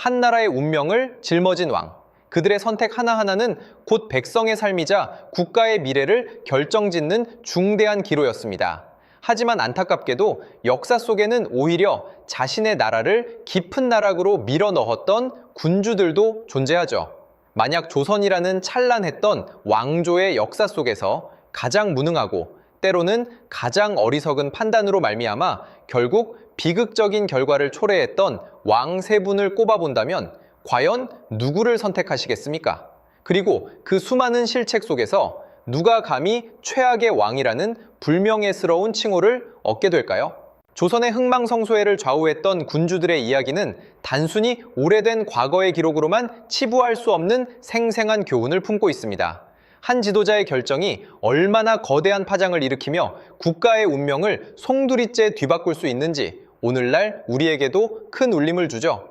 한 나라의 운명을 짊어진 왕. 그들의 선택 하나하나는 곧 백성의 삶이자 국가의 미래를 결정짓는 중대한 기로였습니다. 하지만 안타깝게도 역사 속에는 오히려 자신의 나라를 깊은 나락으로 밀어넣었던 군주들도 존재하죠. 만약 조선이라는 찬란했던 왕조의 역사 속에서 가장 무능하고 때로는 가장 어리석은 판단으로 말미암아 결국 비극적인 결과를 초래했던 왕 세 분을 꼽아본다면 과연 누구를 선택하시겠습니까? 그리고 그 수많은 실책 속에서 누가 감히 최악의 왕이라는 불명예스러운 칭호를 얻게 될까요? 조선의 흥망성쇠를 좌우했던 군주들의 이야기는 단순히 오래된 과거의 기록으로만 치부할 수 없는 생생한 교훈을 품고 있습니다. 한 지도자의 결정이 얼마나 거대한 파장을 일으키며 국가의 운명을 송두리째 뒤바꿀 수 있는지 오늘날 우리에게도 큰 울림을 주죠.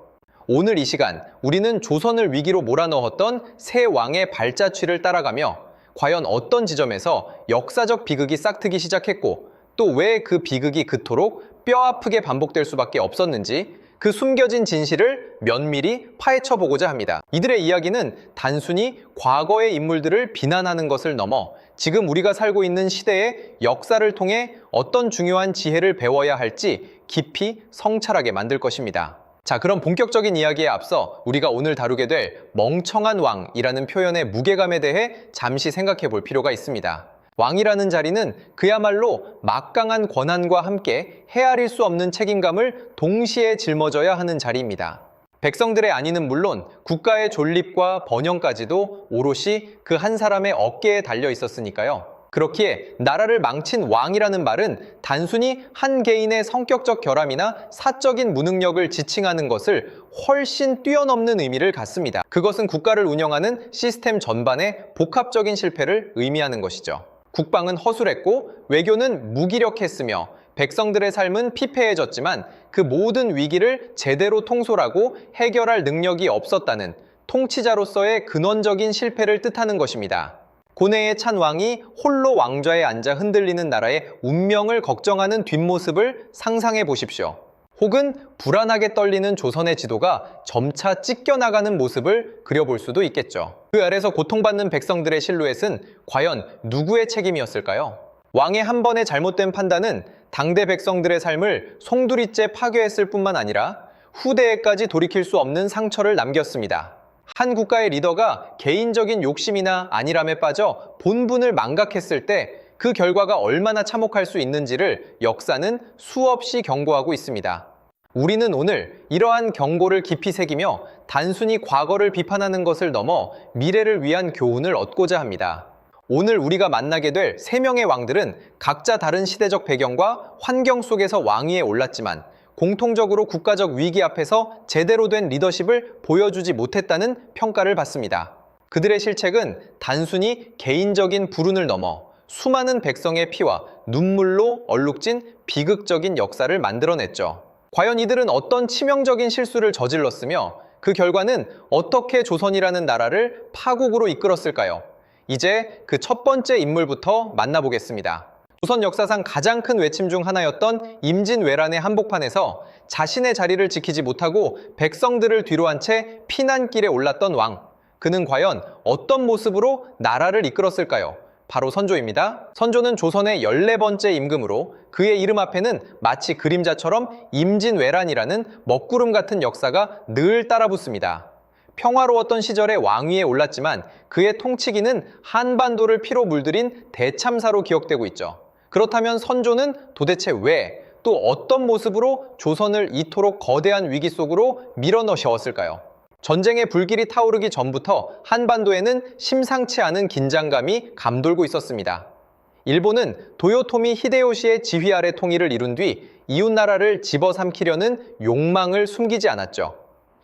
오늘 이 시간 우리는 조선을 위기로 몰아넣었던 세 왕의 발자취를 따라가며 과연 어떤 지점에서 역사적 비극이 싹트기 시작했고 또 왜 그 비극이 그토록 뼈아프게 반복될 수밖에 없었는지 그 숨겨진 진실을 면밀히 파헤쳐보고자 합니다. 이들의 이야기는 단순히 과거의 인물들을 비난하는 것을 넘어 지금 우리가 살고 있는 시대의 역사를 통해 어떤 중요한 지혜를 배워야 할지 깊이 성찰하게 만들 것입니다. 자, 그럼 본격적인 이야기에 앞서 우리가 오늘 다루게 될 멍청한 왕이라는 표현의 무게감에 대해 잠시 생각해 볼 필요가 있습니다. 왕이라는 자리는 그야말로 막강한 권한과 함께 헤아릴 수 없는 책임감을 동시에 짊어져야 하는 자리입니다. 백성들의 안위는 물론 국가의 존립과 번영까지도 오롯이 그 한 사람의 어깨에 달려 있었으니까요. 그렇기에 나라를 망친 왕이라는 말은 단순히 한 개인의 성격적 결함이나 사적인 무능력을 지칭하는 것을 훨씬 뛰어넘는 의미를 갖습니다. 그것은 국가를 운영하는 시스템 전반의 복합적인 실패를 의미하는 것이죠. 국방은 허술했고 외교는 무기력했으며 백성들의 삶은 피폐해졌지만 그 모든 위기를 제대로 통솔하고 해결할 능력이 없었다는 통치자로서의 근원적인 실패를 뜻하는 것입니다. 고뇌에 찬 왕이 홀로 왕좌에 앉아 흔들리는 나라의 운명을 걱정하는 뒷모습을 상상해 보십시오. 혹은 불안하게 떨리는 조선의 지도가 점차 찢겨나가는 모습을 그려볼 수도 있겠죠. 그 아래서 고통받는 백성들의 실루엣은 과연 누구의 책임이었을까요? 왕의 한 번의 잘못된 판단은 당대 백성들의 삶을 송두리째 파괴했을 뿐만 아니라 후대에까지 돌이킬 수 없는 상처를 남겼습니다. 한 국가의 리더가 개인적인 욕심이나 안일함에 빠져 본분을 망각했을 때 그 결과가 얼마나 참혹할 수 있는지를 역사는 수없이 경고하고 있습니다. 우리는 오늘 이러한 경고를 깊이 새기며 단순히 과거를 비판하는 것을 넘어 미래를 위한 교훈을 얻고자 합니다. 오늘 우리가 만나게 될 세 명의 왕들은 각자 다른 시대적 배경과 환경 속에서 왕위에 올랐지만 공통적으로 국가적 위기 앞에서 제대로 된 리더십을 보여주지 못했다는 평가를 받습니다. 그들의 실책은 단순히 개인적인 불운을 넘어 수많은 백성의 피와 눈물로 얼룩진 비극적인 역사를 만들어냈죠. 과연 이들은 어떤 치명적인 실수를 저질렀으며 그 결과는 어떻게 조선이라는 나라를 파국으로 이끌었을까요? 이제 그 첫 번째 인물부터 만나보겠습니다. 조선 역사상 가장 큰 외침 중 하나였던 임진왜란의 한복판에서 자신의 자리를 지키지 못하고 백성들을 뒤로한 채 피난길에 올랐던 왕. 그는 과연 어떤 모습으로 나라를 이끌었을까요? 바로 선조입니다. 선조는 조선의 14번째 임금으로 그의 이름 앞에는 마치 그림자처럼 임진왜란이라는 먹구름 같은 역사가 늘 따라붙습니다. 평화로웠던 시절에 왕위에 올랐지만 그의 통치기는 한반도를 피로 물들인 대참사로 기억되고 있죠. 그렇다면 선조는 도대체 왜, 또 어떤 모습으로 조선을 이토록 거대한 위기 속으로 밀어넣으셨을까요? 전쟁의 불길이 타오르기 전부터 한반도에는 심상치 않은 긴장감이 감돌고 있었습니다. 일본은 도요토미 히데요시의 지휘 아래 통일을 이룬 뒤 이웃나라를 집어삼키려는 욕망을 숨기지 않았죠.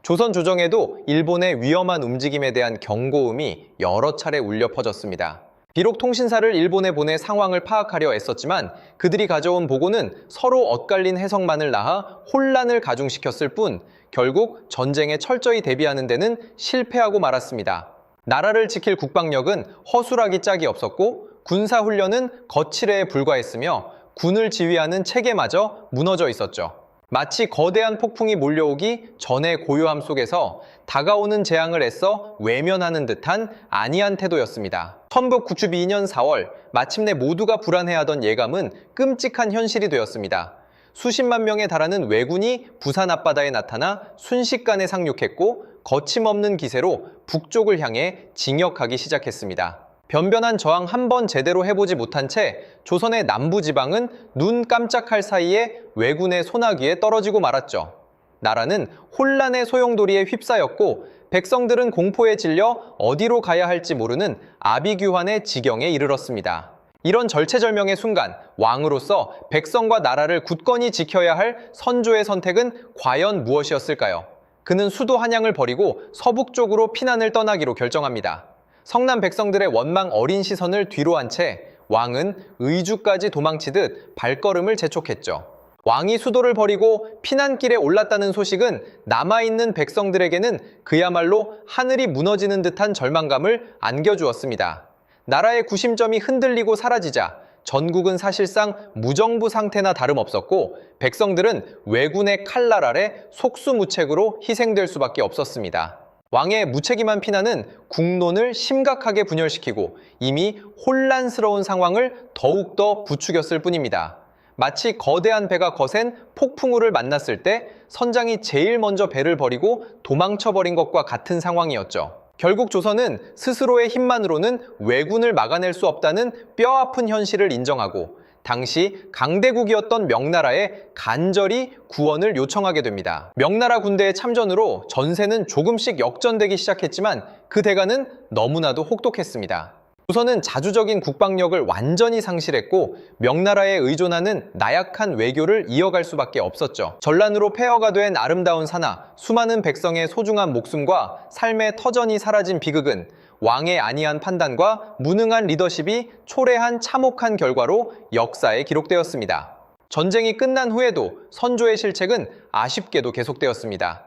조선 조정에도 일본의 위험한 움직임에 대한 경고음이 여러 차례 울려 퍼졌습니다. 비록 통신사를 일본에 보내 상황을 파악하려 애썼지만 그들이 가져온 보고는 서로 엇갈린 해석만을 낳아 혼란을 가중시켰을 뿐 결국 전쟁에 철저히 대비하는 데는 실패하고 말았습니다. 나라를 지킬 국방력은 허술하기 짝이 없었고 군사훈련은 거칠애에 불과했으며 군을 지휘하는 체계마저 무너져 있었죠. 마치 거대한 폭풍이 몰려오기 전의 고요함 속에서 다가오는 재앙을 애써 외면하는 듯한 안이한 태도였습니다. 1992년 4월, 마침내 모두가 불안해하던 예감은 끔찍한 현실이 되었습니다. 수십만 명에 달하는 왜군이 부산 앞바다에 나타나 순식간에 상륙했고 거침없는 기세로 북쪽을 향해 진격하기 시작했습니다. 변변한 저항 한 번 제대로 해보지 못한 채 조선의 남부지방은 눈 깜짝할 사이에 왜군의 소나기에 떨어지고 말았죠. 나라는 혼란의 소용돌이에 휩싸였고 백성들은 공포에 질려 어디로 가야 할지 모르는 아비규환의 지경에 이르렀습니다. 이런 절체절명의 순간, 왕으로서 백성과 나라를 굳건히 지켜야 할 선조의 선택은 과연 무엇이었을까요? 그는 수도 한양을 버리고 서북쪽으로 피난을 떠나기로 결정합니다. 성남 백성들의 원망 어린 시선을 뒤로 한 채 왕은 의주까지 도망치듯 발걸음을 재촉했죠. 왕이 수도를 버리고 피난길에 올랐다는 소식은 남아있는 백성들에게는 그야말로 하늘이 무너지는 듯한 절망감을 안겨주었습니다. 나라의 구심점이 흔들리고 사라지자 전국은 사실상 무정부 상태나 다름없었고 백성들은 왜군의 칼날 아래 속수무책으로 희생될 수밖에 없었습니다. 왕의 무책임한 피난은 국론을 심각하게 분열시키고 이미 혼란스러운 상황을 더욱더 부추겼을 뿐입니다. 마치 거대한 배가 거센 폭풍우를 만났을 때 선장이 제일 먼저 배를 버리고 도망쳐버린 것과 같은 상황이었죠. 결국 조선은 스스로의 힘만으로는 왜군을 막아낼 수 없다는 뼈아픈 현실을 인정하고 당시 강대국이었던 명나라에 간절히 구원을 요청하게 됩니다. 명나라 군대의 참전으로 전세는 조금씩 역전되기 시작했지만 그 대가는 너무나도 혹독했습니다. 조선은 자주적인 국방력을 완전히 상실했고 명나라에 의존하는 나약한 외교를 이어갈 수밖에 없었죠. 전란으로 폐허가 된 아름다운 산하, 수많은 백성의 소중한 목숨과 삶의 터전이 사라진 비극은 왕의 안이한 판단과 무능한 리더십이 초래한 참혹한 결과로 역사에 기록되었습니다. 전쟁이 끝난 후에도 선조의 실책은 아쉽게도 계속되었습니다.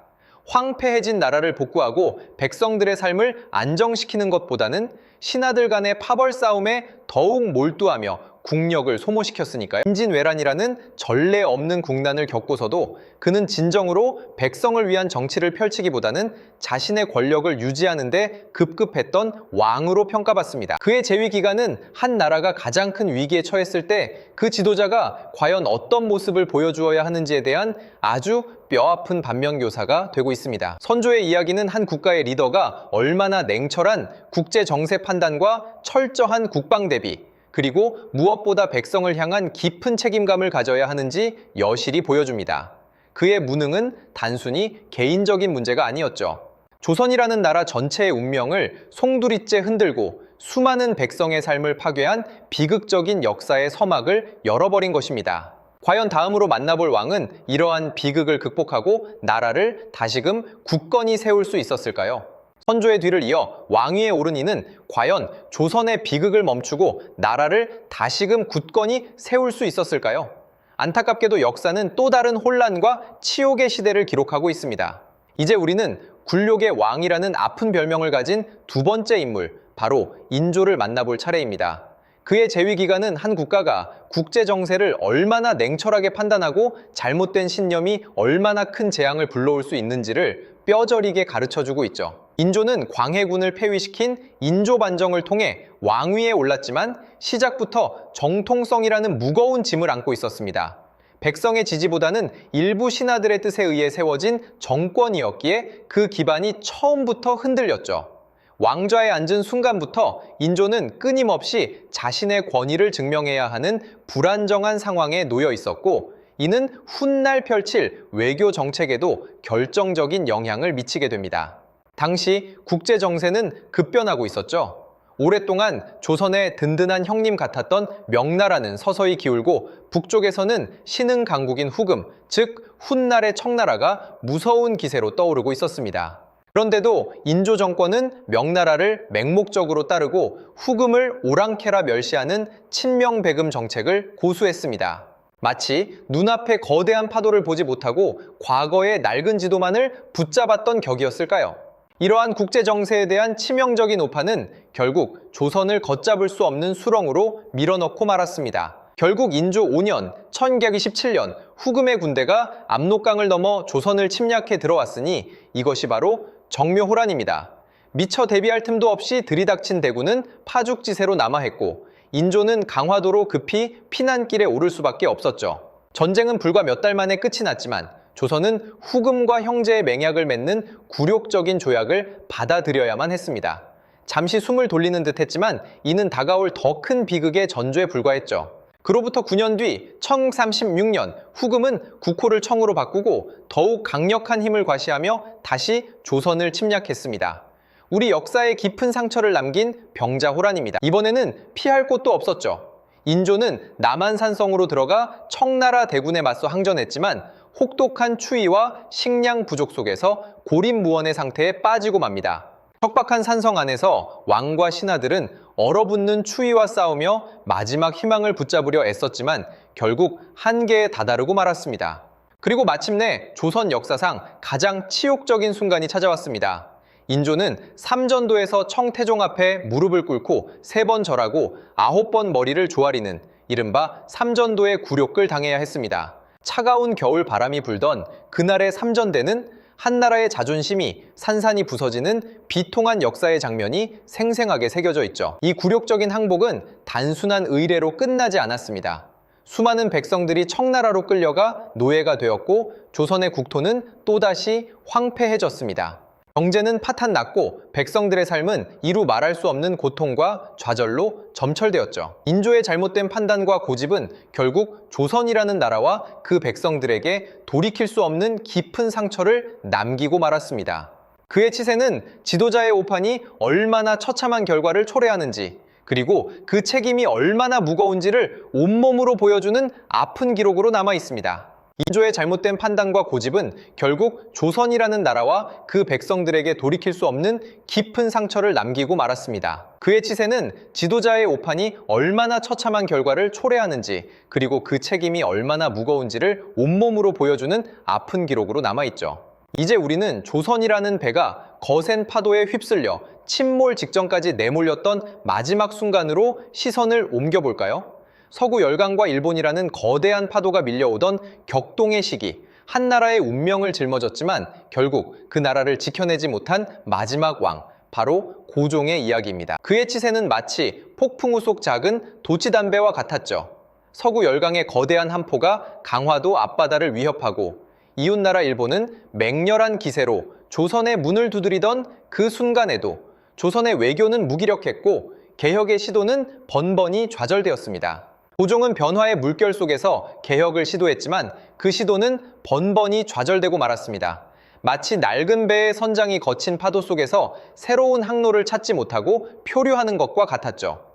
황폐해진 나라를 복구하고 백성들의 삶을 안정시키는 것보다는 신하들 간의 파벌 싸움에 더욱 몰두하며 국력을 소모시켰으니까요. 임진왜란이라는 전례 없는 국난을 겪고서도 그는 진정으로 백성을 위한 정치를 펼치기보다는 자신의 권력을 유지하는 데 급급했던 왕으로 평가받습니다. 그의 재위 기간은 한 나라가 가장 큰 위기에 처했을 때 그 지도자가 과연 어떤 모습을 보여주어야 하는지에 대한 아주 뼈아픈 반면교사가 되고 있습니다. 선조의 이야기는 한 국가의 리더가 얼마나 냉철한 국제 정세 판단과 철저한 국방 대비, 그리고 무엇보다 백성을 향한 깊은 책임감을 가져야 하는지 여실히 보여줍니다. 그의 무능은 단순히 개인적인 문제가 아니었죠. 조선이라는 나라 전체의 운명을 송두리째 흔들고 수많은 백성의 삶을 파괴한 비극적인 역사의 서막을 열어버린 것입니다. 과연 다음으로 만나볼 왕은 이러한 비극을 극복하고 나라를 다시금 굳건히 세울 수 있었을까요? 선조의 뒤를 이어 왕위에 오른 이는 과연 조선의 비극을 멈추고 나라를 다시금 굳건히 세울 수 있었을까요? 안타깝게도 역사는 또 다른 혼란과 치욕의 시대를 기록하고 있습니다. 이제 우리는 굴욕의 왕이라는 아픈 별명을 가진 두 번째 인물, 바로 인조를 만나볼 차례입니다. 그의 재위 기간은 한 국가가 국제 정세를 얼마나 냉철하게 판단하고 잘못된 신념이 얼마나 큰 재앙을 불러올 수 있는지를 뼈저리게 가르쳐주고 있죠. 인조는 광해군을 폐위시킨 인조반정을 통해 왕위에 올랐지만 시작부터 정통성이라는 무거운 짐을 안고 있었습니다. 백성의 지지보다는 일부 신하들의 뜻에 의해 세워진 정권이었기에 그 기반이 처음부터 흔들렸죠. 왕좌에 앉은 순간부터 인조는 끊임없이 자신의 권위를 증명해야 하는 불안정한 상황에 놓여 있었고, 이는 훗날 펼칠 외교 정책에도 결정적인 영향을 미치게 됩니다. 당시 국제 정세는 급변하고 있었죠. 오랫동안 조선의 든든한 형님 같았던 명나라는 서서히 기울고 북쪽에서는 신흥 강국인 후금, 즉 훗날의 청나라가 무서운 기세로 떠오르고 있었습니다. 그런데도 인조 정권은 명나라를 맹목적으로 따르고 후금을 오랑캐라 멸시하는 친명배금 정책을 고수했습니다. 마치 눈앞에 거대한 파도를 보지 못하고 과거의 낡은 지도만을 붙잡았던 격이었을까요? 이러한 국제 정세에 대한 치명적인 오판은 결국 조선을 걷잡을 수 없는 수렁으로 밀어넣고 말았습니다. 결국 인조 5년 1117년 후금의 군대가 압록강을 넘어 조선을 침략해 들어왔으니 이것이 바로 정묘호란입니다. 미처 대비할 틈도 없이 들이닥친 대군은 파죽지세로 남하했고 인조는 강화도로 급히 피난길에 오를 수밖에 없었죠. 전쟁은 불과 몇 달 만에 끝이 났지만 조선은 후금과 형제의 맹약을 맺는 굴욕적인 조약을 받아들여야만 했습니다. 잠시 숨을 돌리는 듯 했지만 이는 다가올 더 큰 비극의 전조에 불과했죠. 그로부터 9년 뒤 1036년 후금은 국호를 청으로 바꾸고 더욱 강력한 힘을 과시하며 다시 조선을 침략했습니다. 우리 역사에 깊은 상처를 남긴 병자호란입니다. 이번에는 피할 곳도 없었죠. 인조는 남한산성으로 들어가 청나라 대군에 맞서 항전했지만 혹독한 추위와 식량 부족 속에서 고립무원의 상태에 빠지고 맙니다. 척박한 산성 안에서 왕과 신하들은 얼어붙는 추위와 싸우며 마지막 희망을 붙잡으려 애썼지만 결국 한계에 다다르고 말았습니다. 그리고 마침내 조선 역사상 가장 치욕적인 순간이 찾아왔습니다. 인조는 삼전도에서 청태종 앞에 무릎을 꿇고 3번 절하고 9번 머리를 조아리는 이른바 삼전도의 굴욕을 당해야 했습니다. 차가운 겨울 바람이 불던 그날의 삼전대는 한나라의 자존심이 산산이 부서지는 비통한 역사의 장면이 생생하게 새겨져 있죠. 이 굴욕적인 항복은 단순한 의례로 끝나지 않았습니다. 수많은 백성들이 청나라로 끌려가 노예가 되었고 조선의 국토는 또다시 황폐해졌습니다. 경제는 파탄났고 백성들의 삶은 이루 말할 수 없는 고통과 좌절로 점철되었죠. 인조의 잘못된 판단과 고집은 결국 조선이라는 나라와 그 백성들에게 돌이킬 수 없는 깊은 상처를 남기고 말았습니다. 그의 치세는 지도자의 오판이 얼마나 처참한 결과를 초래하는지, 그리고 그 책임이 얼마나 무거운지를 온몸으로 보여주는 아픈 기록으로 남아 있습니다. 인조의 잘못된 판단과 고집은 결국 조선이라는 나라와 그 백성들에게 돌이킬 수 없는 깊은 상처를 남기고 말았습니다. 그의 치세는 지도자의 오판이 얼마나 처참한 결과를 초래하는지, 그리고 그 책임이 얼마나 무거운지를 온몸으로 보여주는 아픈 기록으로 남아있죠. 이제 우리는 조선이라는 배가 거센 파도에 휩쓸려 침몰 직전까지 내몰렸던 마지막 순간으로 시선을 옮겨볼까요? 서구 열강과 일본이라는 거대한 파도가 밀려오던 격동의 시기, 한나라의 운명을 짊어졌지만 결국 그 나라를 지켜내지 못한 마지막 왕, 바로 고종의 이야기입니다. 그의 치세는 마치 폭풍우 속 작은 도치담배와 같았죠. 서구 열강의 거대한 함포가 강화도 앞바다를 위협하고 이웃나라 일본은 맹렬한 기세로 조선의 문을 두드리던 그 순간에도 조선의 외교는 무기력했고 개혁의 시도는 번번이 좌절되었습니다. 고종은 변화의 물결 속에서 개혁을 시도했지만 그 시도는 번번이 좌절되고 말았습니다. 마치 낡은 배의 선장이 거친 파도 속에서 새로운 항로를 찾지 못하고 표류하는 것과 같았죠.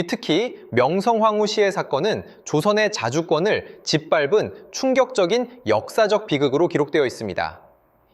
특히 명성황후 시해 사건은 조선의 자주권을 짓밟은 충격적인 역사적 비극으로 기록되어 있습니다.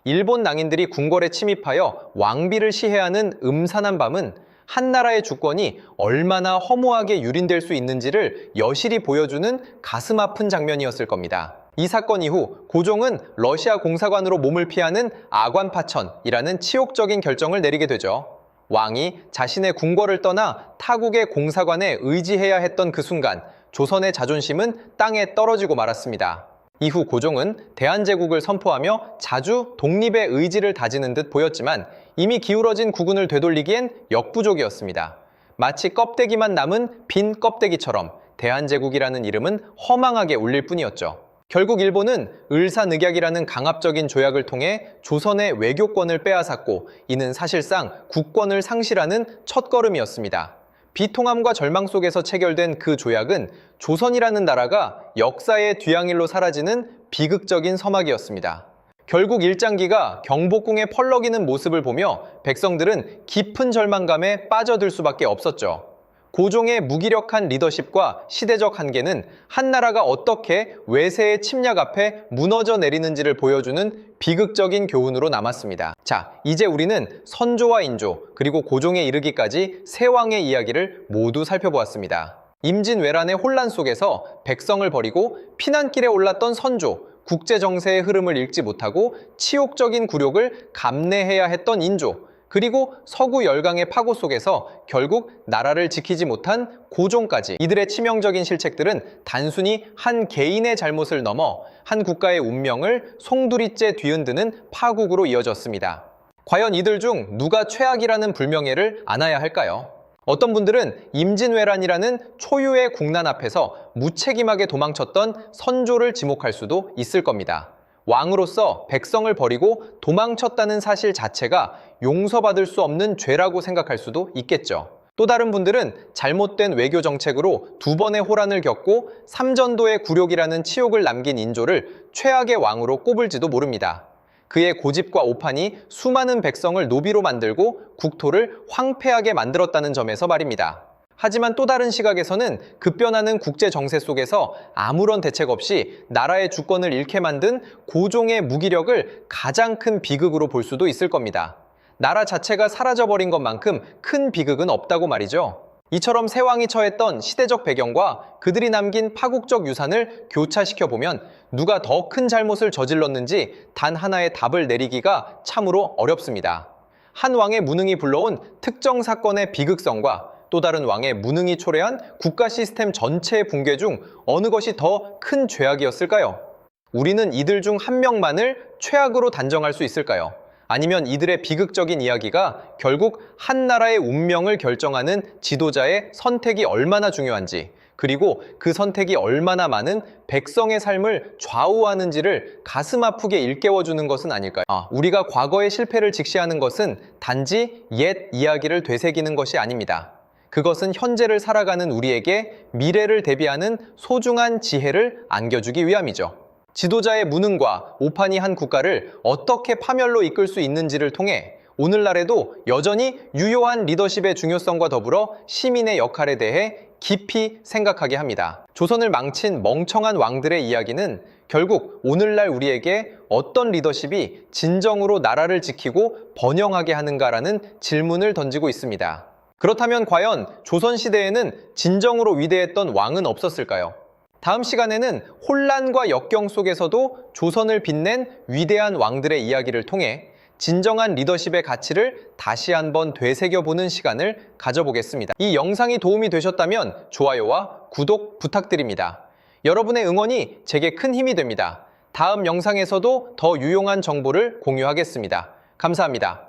일본 낭인들이 궁궐에 침입하여 왕비를 시해하는 음산한 밤은 한나라의 주권이 얼마나 허무하게 유린될 수 있는지를 여실히 보여주는 가슴 아픈 장면이었을 겁니다. 이 사건 이후 고종은 러시아 공사관으로 몸을 피하는 아관파천이라는 치욕적인 결정을 내리게 되죠. 왕이 자신의 궁궐을 떠나 타국의 공사관에 의지해야 했던 그 순간 조선의 자존심은 땅에 떨어지고 말았습니다. 이후 고종은 대한제국을 선포하며 자주 독립의 의지를 다지는 듯 보였지만 이미 기울어진 국운을 되돌리기엔 역부족이었습니다. 마치 껍데기만 남은 빈 껍데기처럼 대한제국이라는 이름은 허망하게 울릴 뿐이었죠. 결국 일본은 을사늑약이라는 강압적인 조약을 통해 조선의 외교권을 빼앗았고 이는 사실상 국권을 상실하는 첫걸음이었습니다. 비통함과 절망 속에서 체결된 그 조약은 조선이라는 나라가 역사의 뒤향일로 사라지는 비극적인 서막이었습니다. 결국 일장기가 경복궁에 펄럭이는 모습을 보며 백성들은 깊은 절망감에 빠져들 수밖에 없었죠. 고종의 무기력한 리더십과 시대적 한계는 한나라가 어떻게 외세의 침략 앞에 무너져 내리는지를 보여주는 비극적인 교훈으로 남았습니다. 자, 이제 우리는 선조와 인조, 그리고 고종에 이르기까지 세 왕의 이야기를 모두 살펴보았습니다. 임진왜란의 혼란 속에서 백성을 버리고 피난길에 올랐던 선조, 국제 정세의 흐름을 읽지 못하고 치욕적인 굴욕을 감내해야 했던 인조, 그리고 서구 열강의 파고 속에서 결국 나라를 지키지 못한 고종까지, 이들의 치명적인 실책들은 단순히 한 개인의 잘못을 넘어 한 국가의 운명을 송두리째 뒤흔드는 파국으로 이어졌습니다. 과연 이들 중 누가 최악이라는 불명예를 안아야 할까요? 어떤 분들은 임진왜란이라는 초유의 국난 앞에서 무책임하게 도망쳤던 선조를 지목할 수도 있을 겁니다. 왕으로서 백성을 버리고 도망쳤다는 사실 자체가 용서받을 수 없는 죄라고 생각할 수도 있겠죠. 또 다른 분들은 잘못된 외교 정책으로 2번의 호란을 겪고 삼전도의 굴욕이라는 치욕을 남긴 인조를 최악의 왕으로 꼽을지도 모릅니다. 그의 고집과 오판이 수많은 백성을 노비로 만들고 국토를 황폐하게 만들었다는 점에서 말입니다. 하지만 또 다른 시각에서는 급변하는 국제 정세 속에서 아무런 대책 없이 나라의 주권을 잃게 만든 고종의 무기력을 가장 큰 비극으로 볼 수도 있을 겁니다. 나라 자체가 사라져버린 것만큼 큰 비극은 없다고 말이죠. 이처럼 세 왕이 처했던 시대적 배경과 그들이 남긴 파국적 유산을 교차시켜보면 누가 더 큰 잘못을 저질렀는지 단 하나의 답을 내리기가 참으로 어렵습니다. 한 왕의 무능이 불러온 특정 사건의 비극성과 또 다른 왕의 무능이 초래한 국가 시스템 전체의 붕괴 중 어느 것이 더 큰 죄악이었을까요? 우리는 이들 중 한 명만을 최악으로 단정할 수 있을까요? 아니면 이들의 비극적인 이야기가 결국 한 나라의 운명을 결정하는 지도자의 선택이 얼마나 중요한지, 그리고 그 선택이 얼마나 많은 백성의 삶을 좌우하는지를 가슴 아프게 일깨워주는 것은 아닐까요? 우리가 과거의 실패를 직시하는 것은 단지 옛 이야기를 되새기는 것이 아닙니다. 그것은 현재를 살아가는 우리에게 미래를 대비하는 소중한 지혜를 안겨주기 위함이죠. 지도자의 무능과 오판이 한 국가를 어떻게 파멸로 이끌 수 있는지를 통해 오늘날에도 여전히 유효한 리더십의 중요성과 더불어 시민의 역할에 대해 깊이 생각하게 합니다. 조선을 망친 멍청한 왕들의 이야기는 결국 오늘날 우리에게 어떤 리더십이 진정으로 나라를 지키고 번영하게 하는가라는 질문을 던지고 있습니다. 그렇다면 과연 조선시대에는 진정으로 위대했던 왕은 없었을까요? 다음 시간에는 혼란과 역경 속에서도 조선을 빛낸 위대한 왕들의 이야기를 통해 진정한 리더십의 가치를 다시 한번 되새겨보는 시간을 가져보겠습니다. 이 영상이 도움이 되셨다면 좋아요와 구독 부탁드립니다. 여러분의 응원이 제게 큰 힘이 됩니다. 다음 영상에서도 더 유용한 정보를 공유하겠습니다. 감사합니다.